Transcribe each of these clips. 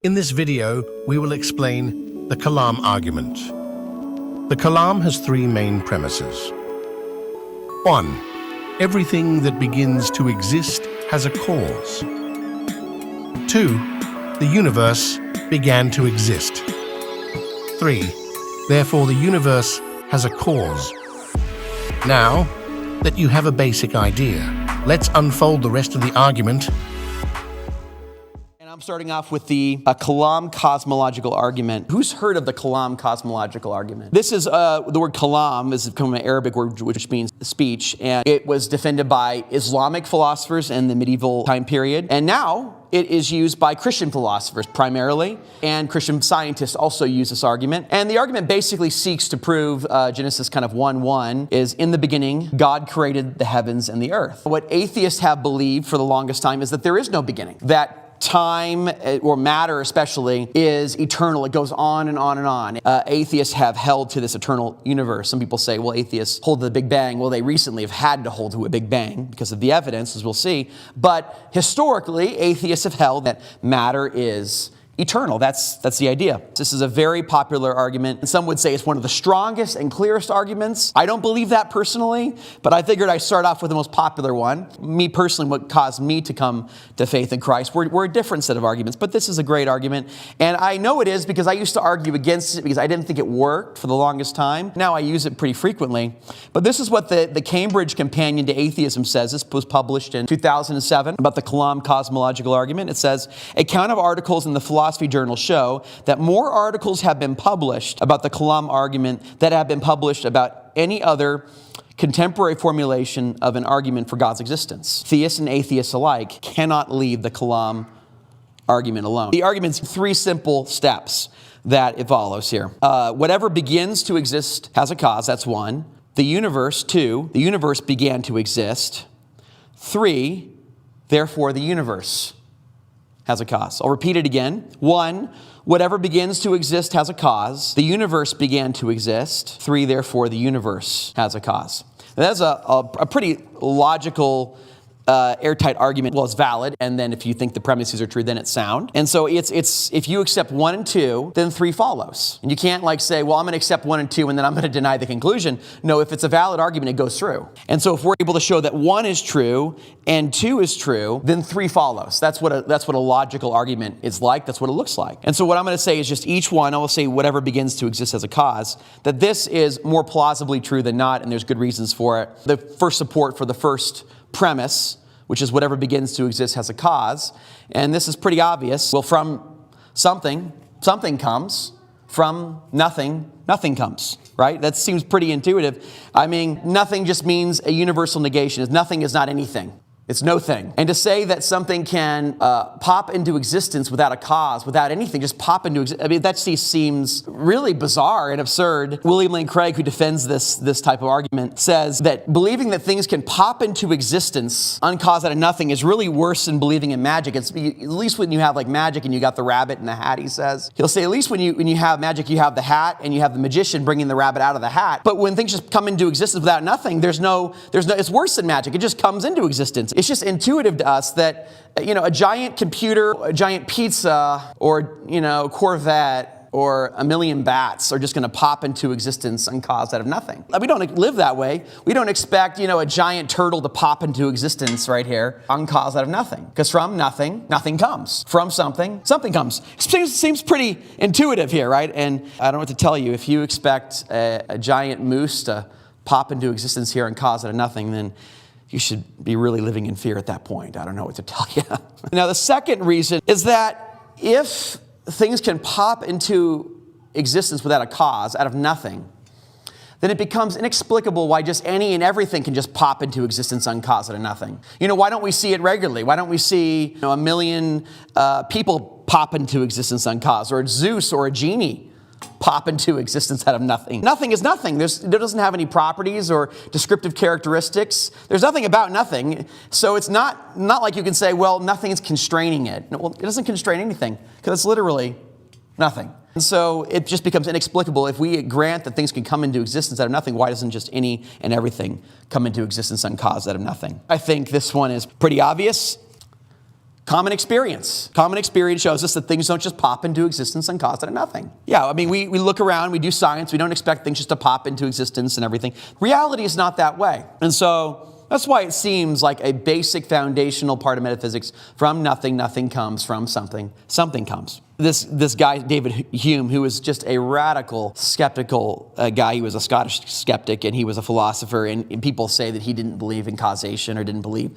In this video, we will explain the Kalam argument. The Kalam has three main premises. 1. Everything that begins to exist has a cause. 2. The universe began to exist. 3. Therefore, the universe has a cause. Now that you have a basic idea, let's unfold the rest of the argument. I'm starting off with the Kalam Cosmological Argument. Who's heard of the Kalam Cosmological Argument? This is, the word Kalam is from an Arabic word which means speech, and it was defended by Islamic philosophers in the medieval time period, and now it is used by Christian philosophers primarily, and Christian scientists also use this argument. And the argument basically seeks to prove Genesis kind of 1:1 is, in the beginning, God created the heavens and the earth. What atheists have believed for the longest time is that there is no beginning, that time, or matter especially, is eternal. It goes on and on and on. Atheists have held to this eternal universe. Some people say, well, atheists hold to the Big Bang. Well, they recently have had to hold to a Big Bang because of the evidence, as we'll see. But historically, atheists have held that matter is eternal. That's the idea. This is a very popular argument, and some would say it's one of the strongest and clearest arguments. I don't believe that personally, but I figured I'd start off with the most popular one. Me personally, what caused me to come to faith in Christ, we're a different set of arguments, but this is a great argument, and I know it is because I used to argue against it because I didn't think it worked for the longest time. Now I use it pretty frequently, but this is what the Cambridge Companion to Atheism says. This was published in 2007 about the Kalam Cosmological Argument. It says, a count of articles in the Philosophy Journal show that more articles have been published about the Kalam argument than have been published about any other contemporary formulation of an argument for God's existence. Theists and atheists alike cannot leave the Kalam argument alone. The argument's three simple steps that it follows here. Whatever begins to exist has a cause, that's one. The universe, two, the universe began to exist. Three, therefore the universe has a cause. I'll repeat it again. 1, whatever begins to exist has a cause. The universe began to exist. 3, therefore the universe has a cause. Now, that's a pretty logical, airtight argument. Well, it's valid, and then if you think the premises are true, then it's sound. And so it's if you accept 1 and 2, then 3 follows. And you can't like say, well, I'm going to accept 1 and 2, and then I'm going to deny the conclusion. No, if it's a valid argument, it goes through. And so if we're able to show that 1 is true and 2 is true, then 3 follows. That's what a logical argument is like. That's what it looks like. And so what I'm going to say is just each one, I will say whatever begins to exist as a cause, that this is more plausibly true than not, and there's good reasons for it. The first support for the first premise, which is whatever begins to exist has a cause. And this is pretty obvious. Well, from something, something comes. From nothing, nothing comes, right? That seems pretty intuitive. I mean, nothing just means a universal negation. Nothing is not anything. It's no thing. And to say that something can pop into existence without a cause, without anything, just pop into existence, I mean, that seems really bizarre and absurd. William Lane Craig, who defends this type of argument, says that believing that things can pop into existence uncaused out of nothing is really worse than believing in magic. It's at least when you have like magic and you got the rabbit and the hat, he says. He'll say at least when you have magic, you have the hat and you have the magician bringing the rabbit out of the hat. But when things just come into existence without nothing, it's worse than magic. It just comes into existence. It's just intuitive to us that, a giant computer, a giant pizza, or, Corvette, or a million bats are just going to pop into existence uncaused out of nothing. We don't live that way. We don't expect, a giant turtle to pop into existence right here uncaused out of nothing. Because from nothing, nothing comes. From something, something comes. Seems pretty intuitive here, right? And I don't know what to tell you. If you expect a giant moose to pop into existence here and cause out of nothing, then you should be really living in fear at that point. I don't know what to tell you. Now, the second reason is that if things can pop into existence without a cause, out of nothing, then it becomes inexplicable why just any and everything can just pop into existence uncaused out of nothing. Why don't we see it regularly? Why don't we see a million people pop into existence uncaused, or Zeus or a genie pop into existence out of nothing? Nothing is nothing. It doesn't have any properties or descriptive characteristics. There's nothing about nothing. So it's not like you can say, well, nothing is constraining it. No, well, it doesn't constrain anything because it's literally nothing. And so it just becomes inexplicable. If we grant that things can come into existence out of nothing, why doesn't just any and everything come into existence uncaused out of nothing? I think this one is pretty obvious. Common experience. Common experience shows us that things don't just pop into existence and cause it nothing. Yeah, I mean, we look around, we do science, we don't expect things just to pop into existence and everything. Reality is not that way. And so that's why it seems like a basic foundational part of metaphysics. From nothing, nothing comes. From something, something comes. This guy, David Hume, who was just a radical, skeptical guy. He was a Scottish skeptic, and he was a philosopher, and people say that he didn't believe in causation or didn't believe,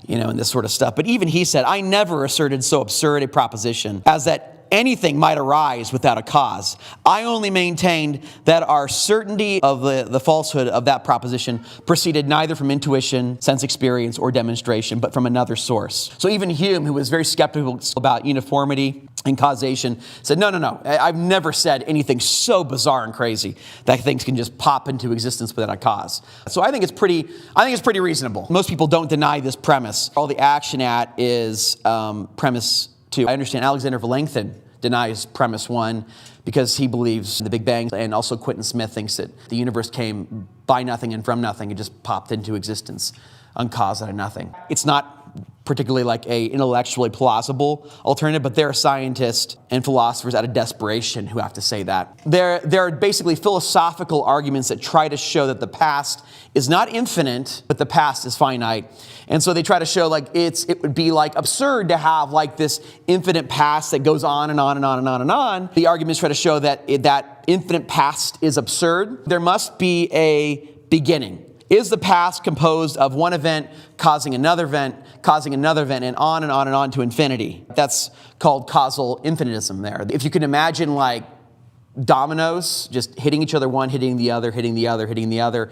in this sort of stuff. But even he said, I never asserted so absurd a proposition as that anything might arise without a cause. I only maintained that our certainty of the falsehood of that proposition proceeded neither from intuition, sense experience, or demonstration, but from another source. So even Hume, who was very skeptical about uniformity and causation, said, no, I've never said anything so bizarre and crazy that things can just pop into existence without a cause. So I think it's pretty reasonable. Most people don't deny this premise. All the action at is premise 2. I understand Alexander Vilenkin denies premise 1 because he believes in the Big Bang, and also Quentin Smith thinks that the universe came by nothing and from nothing. It just popped into existence, uncaused out of nothing. It's not particularly like a intellectually plausible alternative, but there are scientists and philosophers out of desperation who have to say that. There are basically philosophical arguments that try to show that the past is not infinite, but the past is finite. And so they try to show like it would be like absurd to have like this infinite past that goes on and on and on and on and on. The arguments try to show that that infinite past is absurd. There must be a beginning. Is the past composed of one event causing another event, and on and on and on to infinity? That's called causal infinitism there. If you can imagine like dominoes just hitting each other, one hitting the other, hitting the other, hitting the other.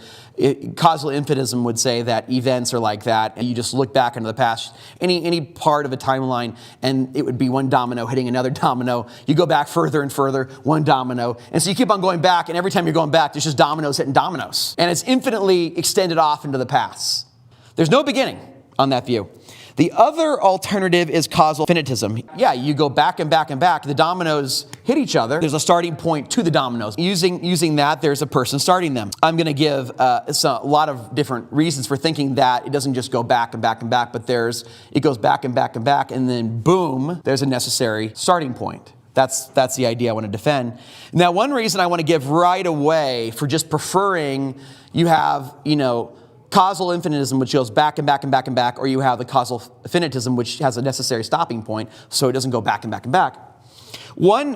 Causal infinitism would say that events are like that, and you just look back into the past, any part of a timeline, and it would be one domino hitting another domino. You go back further and further, one domino, and so you keep on going back, and every time you're going back, there's just dominoes hitting dominoes, and it's infinitely extended off into the past. There's no beginning on that view. The other alternative is causal infinitism. Yeah, you go back and back and back. The dominoes hit each other. There's a starting point to the dominoes. Using that, there's a person starting them. I'm going to give a lot of different reasons for thinking that it doesn't just go back and back and back, but it goes back and back and back, and then boom, there's a necessary starting point. That's the idea I want to defend. Now, one reason I want to give right away for just preferring, you have, causal infinitism, which goes back and back and back and back, or you have the causal finitism, which has a necessary stopping point, so it doesn't go back and back and back.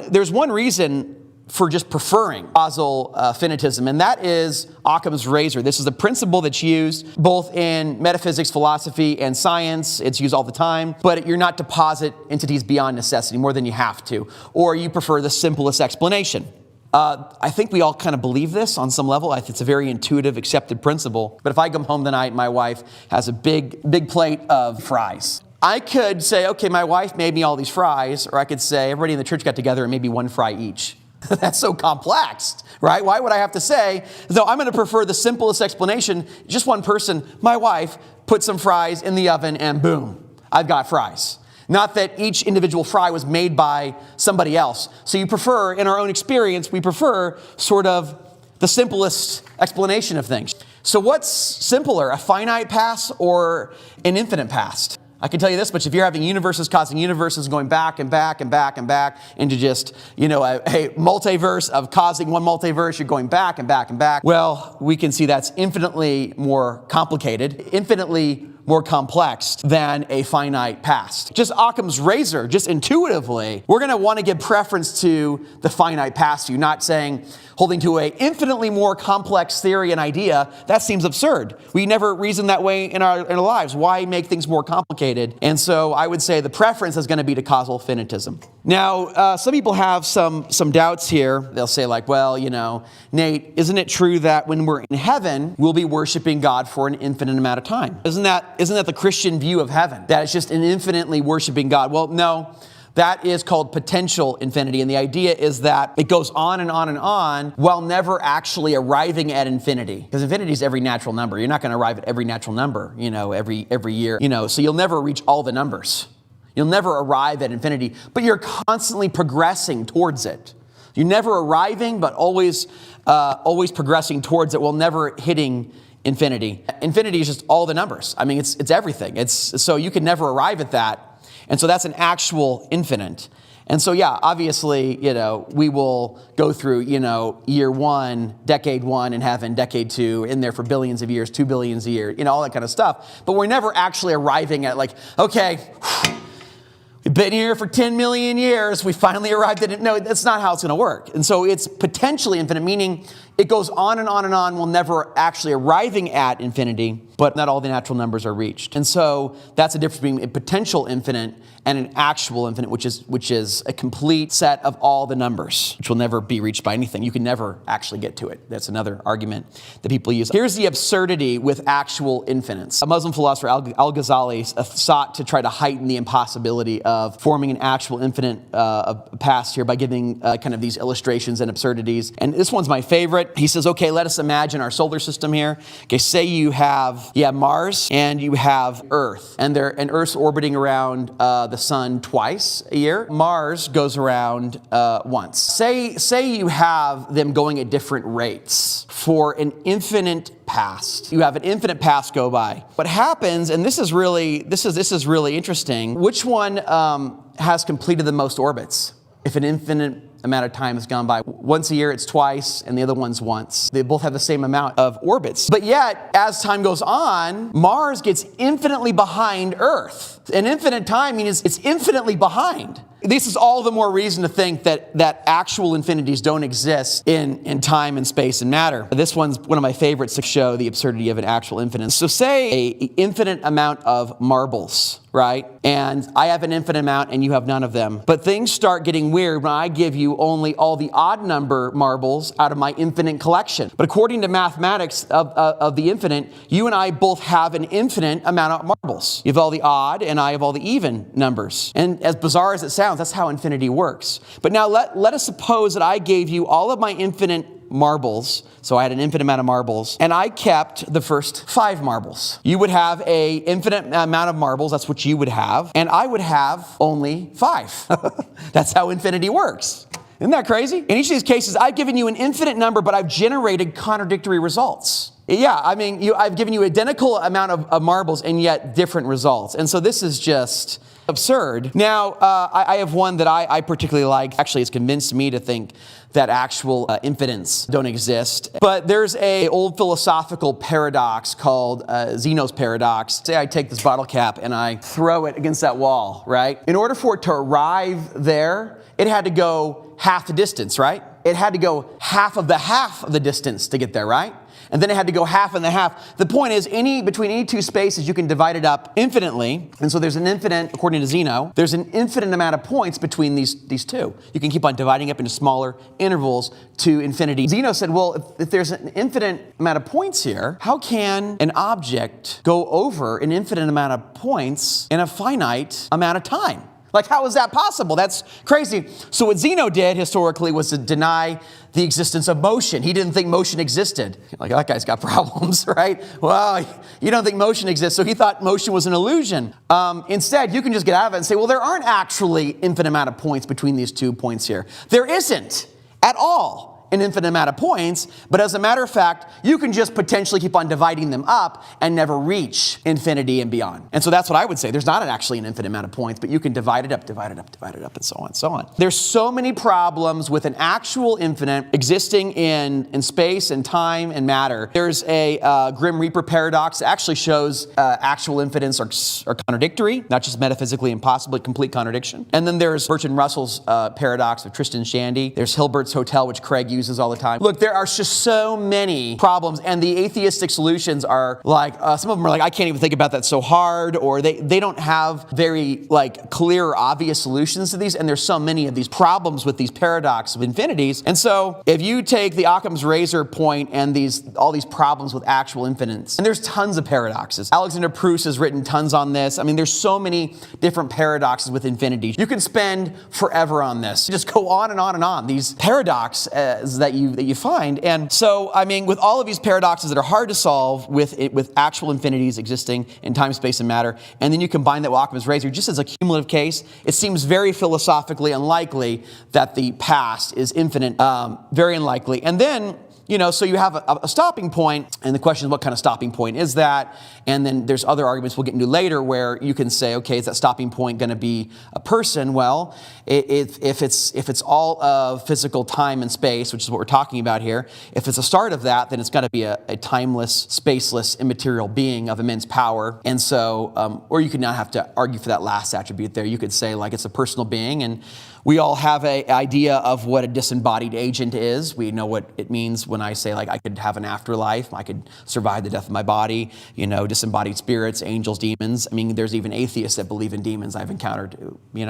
There's one reason for just preferring causal finitism, and that is Occam's razor. This is a principle that's used both in metaphysics, philosophy, and science. It's used all the time, but you're not to posit entities beyond necessity more than you have to, or you prefer the simplest explanation. I think we all kind of believe this on some level. It's a very intuitive, accepted principle. But if I come home tonight, my wife has a big plate of fries. I could say, okay, my wife made me all these fries, or I could say everybody in the church got together and made me one fry each. That's so complex, right? Why would I have to say, though I'm going to prefer the simplest explanation, just one person, my wife, put some fries in the oven and boom, I've got fries. Not that each individual fry was made by somebody else. So you prefer, in our own experience, we prefer sort of the simplest explanation of things. So what's simpler, a finite past or an infinite past? I can tell you this much: if you're having universes causing universes going back and back and back and back into just, a multiverse of causing one multiverse, you're going back and back and back. Well, we can see that's infinitely more complicated, infinitely more complex than a finite past. Just Occam's razor, just intuitively, we're going to want to give preference to the finite past. You're not saying, holding to a infinitely more complex theory and idea, that seems absurd. We never reason that way in our lives. Why make things more complicated? And so I would say the preference is going to be to causal finitism. Now, some people have some doubts here. They'll say like, well, Nate, isn't it true that when we're in heaven, we'll be worshiping God for an infinite amount of time? Isn't that the Christian view of heaven? That it's just an infinitely worshiping God? Well, no. That is called potential infinity, and the idea is that it goes on and on and on while never actually arriving at infinity. Because infinity is every natural number. You're not going to arrive at every natural number, every year, so you'll never reach all the numbers. You'll never arrive at infinity, but you're constantly progressing towards it. You're never arriving, but always progressing towards it while never hitting infinity. Infinity is just all the numbers. I mean, it's everything. So you can never arrive at that. And so that's an actual infinite. And so, yeah, obviously, we will go through, year 1, decade 1 in heaven, decade 2, in there for billions of years, 2 billion a year, all that kind of stuff. But we're never actually arriving at okay, we've been here for 10 million years, we finally arrived at it. No, that's not how it's going to work. And so it's potentially infinite, meaning it goes on and on and on, we'll never actually arriving at infinity, but not all the natural numbers are reached. And so that's the difference between a potential infinite and an actual infinite, which is a complete set of all the numbers, which will never be reached by anything. You can never actually get to it. That's another argument that people use. Here's the absurdity with actual infinites. A Muslim philosopher, Al-Ghazali, sought to try to heighten the impossibility of forming an actual infinite past here by giving kind of these illustrations and absurdities. And this one's my favorite. He says, okay, let us imagine our solar system here. Okay, say you have Mars and you have Earth, and Earth's orbiting around the sun twice a year. Mars goes around once. Say you have them going at different rates for an infinite past. You have an infinite past go by. What happens, and this is really interesting, which one has completed the most orbits? If an infinite amount of time has gone by. Once a year, it's twice, and the other one's once. They both have the same amount of orbits. But yet, as time goes on, Mars gets infinitely behind Earth. An infinite time means it's infinitely behind. This is all the more reason to think that actual infinities don't exist in time and space and matter. This one's one of my favorites to show the absurdity of an actual infinite. So say an infinite amount of marbles, right? And I have an infinite amount and you have none of them. But things start getting weird when I give you only all the odd number marbles out of my infinite collection. But according to mathematics of the infinite, you and I both have an infinite amount of marbles. You have all the odd and I have all the even numbers. And as bizarre as it sounds, that's how infinity works. But now let us suppose that I gave you all of my infinite marbles, so I had an infinite amount of marbles, and I kept the first 5 marbles. You would have an infinite amount of marbles, that's what you would have, and I would have only 5. That's how infinity works. Isn't that crazy? In each of these cases, I've given you an infinite number, but I've generated contradictory results. Yeah, I mean, I've given you identical amount of marbles and yet different results. And so this is just absurd. Now, I have one that I particularly like. Actually, it's convinced me to think that actual infinites don't exist. But there's an old philosophical paradox called Zeno's paradox. Say I take this bottle cap and I throw it against that wall, right? In order for it to arrive there, it had to go half the distance, right? It had to go half of the distance to get there, right? And then it had to go half and the half. The point is, between any two spaces, you can divide it up infinitely. And so there's an infinite, according to Zeno, there's an infinite amount of points between these two. You can keep on dividing up into smaller intervals to infinity. Zeno said, well, if there's an infinite amount of points here, how can an object go over an infinite amount of points in a finite amount of time? Like, how is that possible? That's crazy. So what Zeno did historically was to deny the existence of motion. He didn't think motion existed. Like, that guy's got problems, right? Well, you don't think motion exists, so he thought motion was an illusion. Instead, you can just get out of it and say, well, there aren't actually infinite amount of points between these 2 points here. There isn't at all an infinite amount of points, but as a matter of fact, you can just potentially keep on dividing them up and never reach infinity and beyond. And so that's what I would say. There's not actually an infinite amount of points, but you can divide it up, and so on, and so on. There's so many problems with an actual infinite existing in space and time and matter. There's a Grim Reaper paradox that actually shows actual infinites are contradictory, not just metaphysically impossible, but complete contradiction. And then there's Bertrand Russell's paradox of Tristan Shandy. There's Hilbert's Hotel, which Craig uses all the time. Look, there are just so many problems, and the atheistic solutions are like, some of them are like, I can't even think about that so hard, or they don't have very clear or obvious solutions to these, and there's so many of these problems with these paradoxes of infinities. And so if you take the Occam's razor point and all these problems with actual infinites, and there's tons of paradoxes. Alexander Proust has written tons on this. I mean, there's so many different paradoxes with infinities. You can spend forever on this. Just go on and on and on. These paradoxes that you find. And so, I mean, with all of these paradoxes that are hard to solve with actual infinities existing in time, space, and matter, and then you combine that with Occam's razor, just as a cumulative case, it seems very philosophically unlikely that the past is infinite, very unlikely. And then So you have a stopping point, and the question is, what kind of stopping point is that? And then there's other arguments we'll get into later where you can say, okay, is that stopping point going to be a person? Well, if it's all of physical time and space, which is what we're talking about here, if it's a start of that, then it's got to be a timeless, spaceless, immaterial being of immense power. And so, or you could not have to argue for that last attribute there. You could say, like, it's a personal being, and we all have an idea of what a disembodied agent is. We know what it means when I say, like, I could have an afterlife, I could survive the death of my body, disembodied spirits, angels, demons. I mean, there's even atheists that believe in demons I've encountered,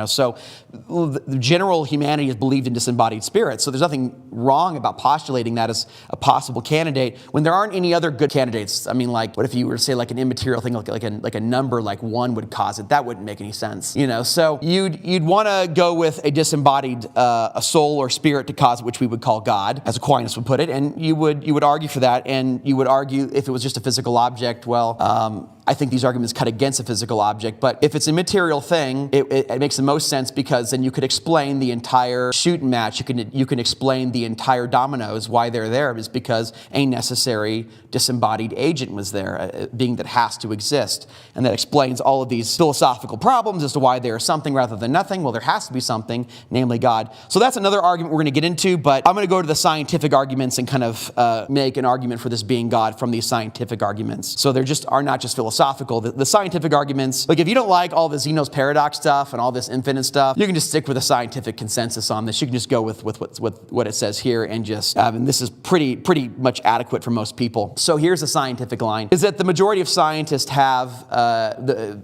So the general humanity has believed in disembodied spirits. So there's nothing wrong about postulating that as a possible candidate when there aren't any other good candidates. I mean, like, what if you were to say, like, an immaterial thing, like a number, like 1 would cause it? That wouldn't make any sense, So you'd want to go with a disembodied a soul or spirit to cause it, which we would call God, as Aquinas would put it, and you would argue for that, and you would argue if it was just a physical object, well, I think these arguments cut against a physical object, but if it's a material thing, it makes the most sense, because then you could explain the entire shooting match. You can explain the entire dominoes. Why they're there is because a necessary disembodied agent was there, a being that has to exist, and that explains all of these philosophical problems as to why there is something rather than nothing. Well, there has to be something, namely God. So that's another argument we're going to get into, but I'm going to go to the scientific arguments and kind of make an argument for this being God from these scientific arguments. So they are not just philosophical. The scientific arguments, like, if you don't like all the Zeno's paradox stuff and all this infinite stuff, you can just stick with a scientific consensus on this. You can just go with what it says here, and just, and this is pretty much adequate for most people. So here's the scientific line, is that the majority of scientists have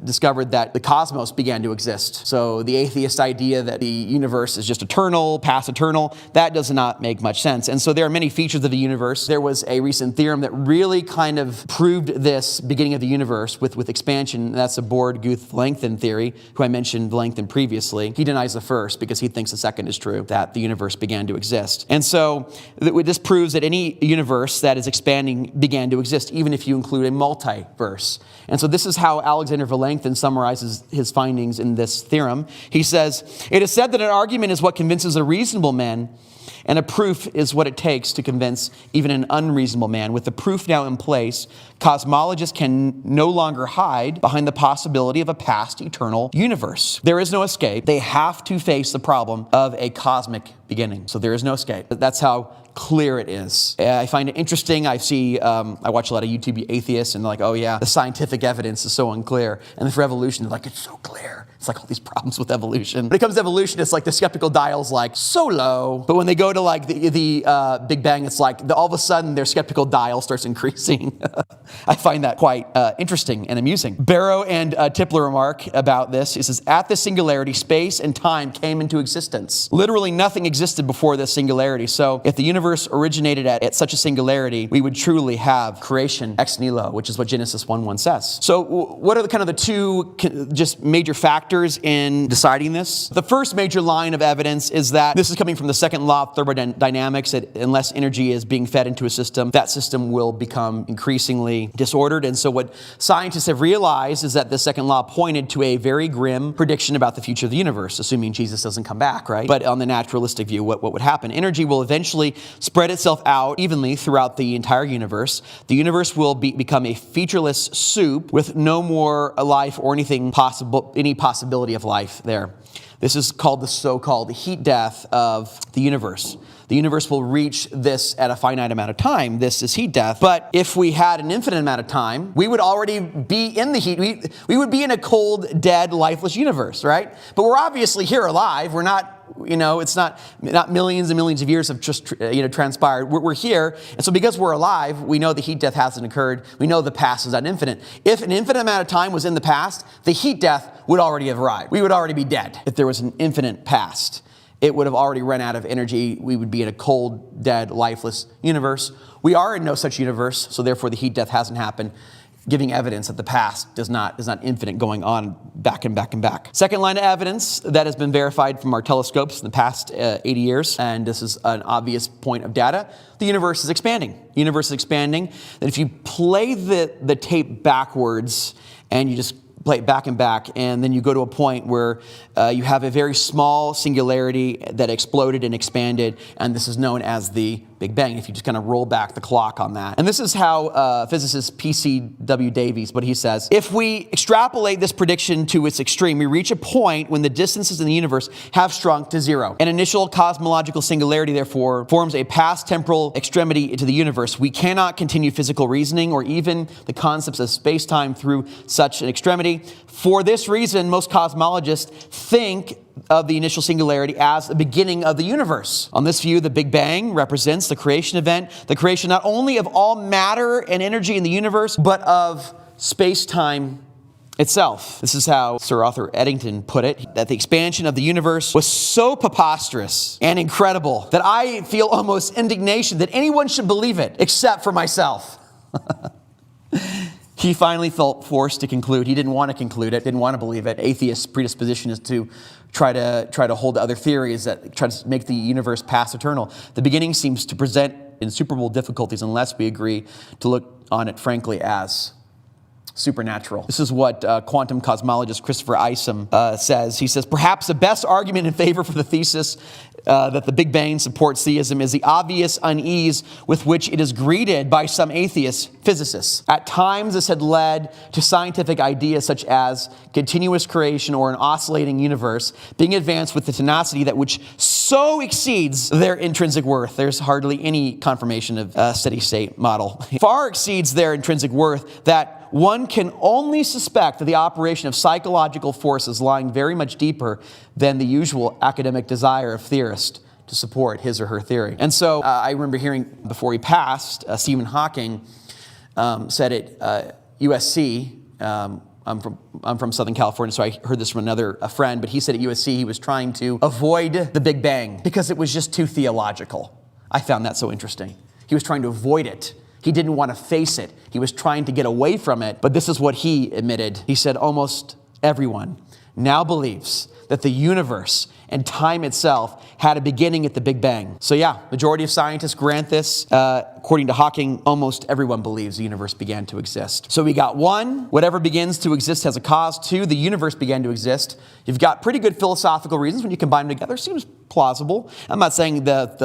discovered that the cosmos began to exist. So the atheist idea that the universe is just eternal, past eternal, that does not make much sense. And so there are many features of the universe. There was a recent theorem that really kind of proved this beginning of the universe with expansion. That's a Borde, Guth, Vilenkin theory, who I mentioned Vilenkin previously. He denies the first because he thinks the second is true, that the universe began to exist. And so this proves that any universe that is expanding began to exist, even if you include a multiverse. And so this is how Alexander Vilenkin summarizes his findings in this theorem. He says, "It is said that an argument is what convinces a reasonable man, and a proof is what it takes to convince even an unreasonable man. With the proof now in place, cosmologists can no longer hide behind the possibility of a past eternal universe. There is no escape. They have to face the problem of a cosmic beginning. So there is no escape." That's how clear it is. I find it interesting. I watch a lot of YouTube atheists, and they're like, oh yeah, the scientific evidence is so unclear. And with evolution, they're like, it's so clear. It's like all these problems with evolution. When it comes to evolution, it's like the skeptical dial's like so low. But when they go to like the Big Bang, it's like all of a sudden their skeptical dial starts increasing. I find that quite interesting and amusing. Barrow and Tipler remark about this. He says, "At this singularity, space and time came into existence. Literally nothing existed before this singularity. So if the universe originated at such a singularity, we would truly have creation ex nihilo," which is what Genesis 1:1 says. So what are the two just major factors in deciding this? The first major line of evidence is that this is coming from the second law of thermodynamics, that unless energy is being fed into a system, that system will become increasingly disordered. And so what scientists have realized is that the second law pointed to a very grim prediction about the future of the universe, assuming Jesus doesn't come back, right? But on the naturalistic view, what would happen? Energy will eventually spread itself out evenly throughout the entire universe. The universe will become a featureless soup with no more life or any possibility of life there. This is called the so-called heat death of the universe. The universe will reach this at a finite amount of time. This is heat death. But if we had an infinite amount of time, we would already be in the heat. We would be in a cold, dead, lifeless universe, right? But we're obviously here alive. We're not, it's not millions and millions of years have just, transpired. We're here. And so because we're alive, we know the heat death hasn't occurred. We know the past is not infinite. If an infinite amount of time was in the past, the heat death would already have arrived. We would already be dead if there was an infinite past. It would have already run out of energy. We would be in a cold, dead, lifeless universe. We are in no such universe, so therefore the heat death hasn't happened, giving evidence that the past is not infinite, going on back and back and back. Second line of evidence that has been verified from our telescopes in the past 80 years, and this is an obvious point of data, the universe is expanding. The universe is expanding. And if you play the tape backwards and you just play it back and back, and then you go to a point where you have a very small singularity that exploded and expanded, and this is known as the Big Bang, if you just kind of roll back the clock on that. And this is how physicist P.C.W. Davies, what he says: if we extrapolate this prediction to its extreme, we reach a point when the distances in the universe have shrunk to zero. An initial cosmological singularity, therefore, forms a past temporal extremity into the universe. We cannot continue physical reasoning or even the concepts of space-time through such an extremity. For this reason, most cosmologists think of the initial singularity as the beginning of the universe. On this view, the Big Bang represents the creation event, the creation not only of all matter and energy in the universe, but of space-time itself. This is how Sir Arthur Eddington put it, that the expansion of the universe was so preposterous and incredible that I feel almost indignation that anyone should believe it, except for myself. He finally felt forced to conclude. He didn't want to conclude it, didn't want to believe it. Atheists' predisposition is to try to hold to other theories that try to make the universe past eternal. The beginning seems to present insuperable difficulties unless we agree to look on it frankly as supernatural. This is what quantum cosmologist Christopher Isom says. He says, perhaps the best argument in favor for the thesis that the Big Bang supports theism is the obvious unease with which it is greeted by some atheist physicists. At times, this had led to scientific ideas such as continuous creation or an oscillating universe being advanced with the tenacity that which so exceeds their intrinsic worth. There's hardly any confirmation of a steady state model. Far exceeds their intrinsic worth that one can only suspect that the operation of psychological forces lying very much deeper than the usual academic desire of theorists to support his or her theory. And so I remember hearing before he passed, Stephen Hawking said at USC, I'm from Southern California, so I heard this from a friend, but he said at USC he was trying to avoid the Big Bang because it was just too theological. I found that so interesting. He was trying to avoid it. He didn't want to face it. He was trying to get away from it, but this is what he admitted. He said, almost everyone now believes that the universe and time itself had a beginning at the Big Bang. So yeah, majority of scientists grant this. According to Hawking, almost everyone believes the universe began to exist. So we got one, whatever begins to exist has a cause. Two, the universe began to exist. You've got pretty good philosophical reasons when you combine them together. Seems plausible. I'm not saying that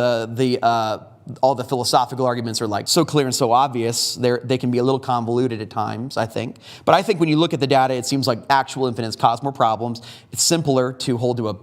all the philosophical arguments are like so clear and so obvious. They can be a little convoluted at times, I think. But I think when you look at the data, it seems like actual infinites cause more problems. It's simpler to hold to a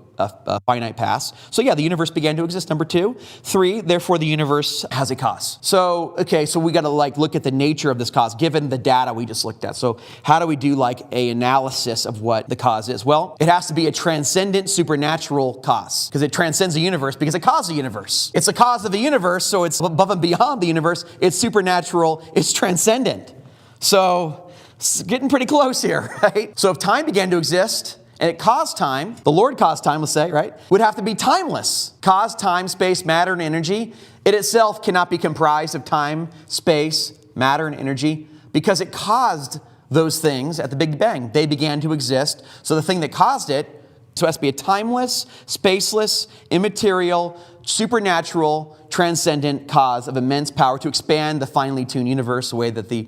finite past. So yeah, the universe began to exist, number two. Three, therefore the universe has a cause. So, okay, so we got to look at the nature of this cause, given the data we just looked at. So how do we do an analysis of what the cause is? Well, it has to be a transcendent supernatural cause, because it transcends the universe because it caused the universe. It's a cause of the universe, so it's above and beyond the universe. It's supernatural, it's transcendent. So it's getting pretty close here, right? So if time began to exist, and it caused time, the Lord caused time, let's say, right? Would have to be timeless. Cause, time, space, matter, and energy. It itself cannot be comprised of time, space, matter, and energy because it caused those things at the Big Bang. They began to exist. So the thing that caused it, so it has to be a timeless, spaceless, immaterial, supernatural, transcendent cause of immense power to expand the finely tuned universe the way that the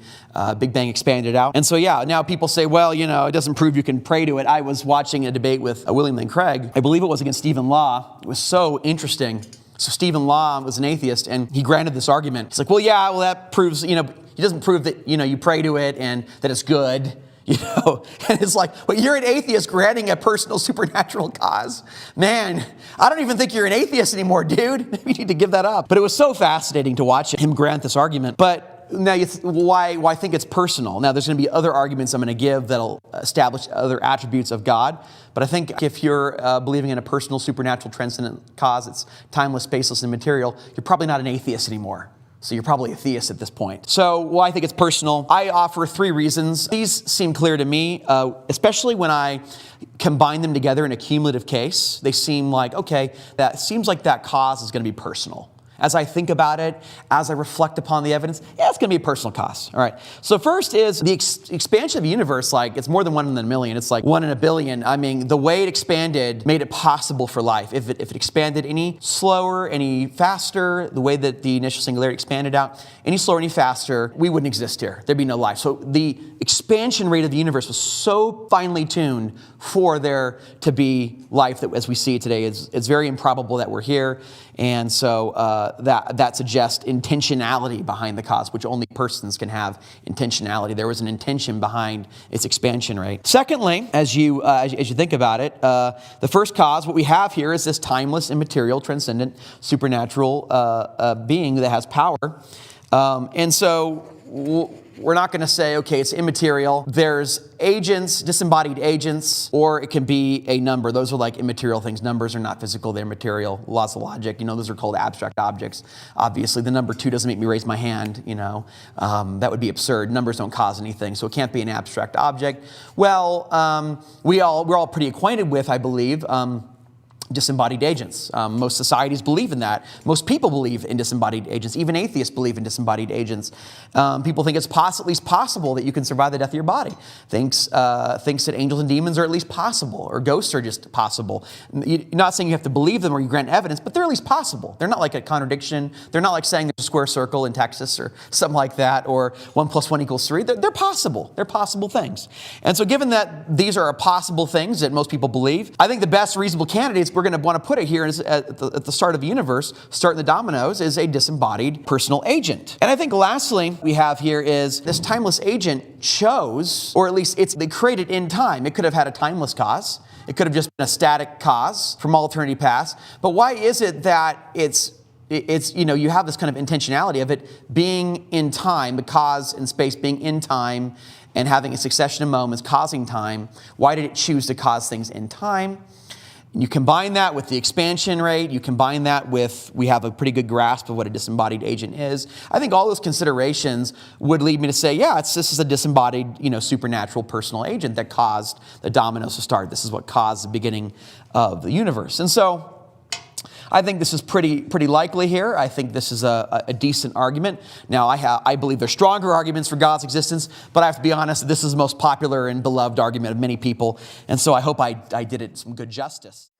Big Bang expanded out. And so, yeah, now people say, well, it doesn't prove you can pray to it. I was watching a debate with William Lane Craig. I believe it was against Stephen Law. It was so interesting. So Stephen Law was an atheist, and he granted this argument. He's like, well, that proves, he doesn't prove that, you pray to it and that it's good. And it's like, well, you're an atheist granting a personal supernatural cause. Man, I don't even think you're an atheist anymore, dude. Maybe you need to give that up. But it was so fascinating to watch him grant this argument. But now, why I think it's personal. Now, there's going to be other arguments I'm going to give that'll establish other attributes of God. But I think if you're believing in a personal supernatural transcendent cause, it's timeless, spaceless, and immaterial, you're probably not an atheist anymore. So you're probably a theist at this point. So why I think it's personal, I offer three reasons. These seem clear to me, especially when I combine them together in a cumulative case. They seem like, okay, that seems like that cause is going to be personal. As I think about it, as I reflect upon the evidence, yeah, it's going to be a personal cause. All right. So first is the expansion of the universe. It's more than 1 in a million. It's like 1 in a billion. I mean, the way it expanded made it possible for life. If it expanded any slower, any faster, the way that the initial singularity expanded out, any slower, any faster, we wouldn't exist here. There'd be no life. So the expansion rate of the universe was so finely tuned for there to be life that, as we see it today, it's very improbable that we're here. And so that suggests intentionality behind the cause, which only persons can have intentionality. There was an intention behind its expansion rate. Secondly, as you think about it, the first cause, what we have here is this timeless, immaterial, transcendent, supernatural being that has power. And so we're not going to say, okay, it's immaterial. There's agents, disembodied agents, or it can be a number. Those are like immaterial things. Numbers are not physical, they're material. Laws of logic, those are called abstract objects. Obviously, the number 2 doesn't make me raise my hand, that would be absurd. Numbers don't cause anything, so it can't be an abstract object. Well, we're all pretty acquainted with, I believe, disembodied agents. Most societies believe in that. Most people believe in disembodied agents. Even atheists believe in disembodied agents. People think it's at least possible that you can survive the death of your body. Thinks that angels and demons are at least possible, or ghosts are just possible. You're not saying you have to believe them or you grant evidence, but they're at least possible. They're not like a contradiction. They're not like saying there's a square circle in Texas or something like that, or 1 + 1 = 3. They're possible. They're possible things. And so given that these are possible things that most people believe, I think the best reasonable candidates we're going to want to put it here is at the start of the universe, starting the dominoes, is a disembodied personal agent. And I think lastly we have here is this timeless agent chose, or at least they created in time. It could have had a timeless cause. It could have just been a static cause from all eternity past. But why is it that it's you have this kind of intentionality of it being in time, the cause and space being in time and having a succession of moments causing time? Why did it choose to cause things in time? You combine that with the expansion rate, you combine that with, we have a pretty good grasp of what a disembodied agent is. I think all those considerations would lead me to say, yeah, this is a disembodied, supernatural personal agent that caused the dominoes to start. This is what caused the beginning of the universe. And so I think this is pretty likely here. I think this is a decent argument. Now, I believe there's stronger arguments for God's existence, but I have to be honest, this is the most popular and beloved argument of many people, and so I hope I did it some good justice.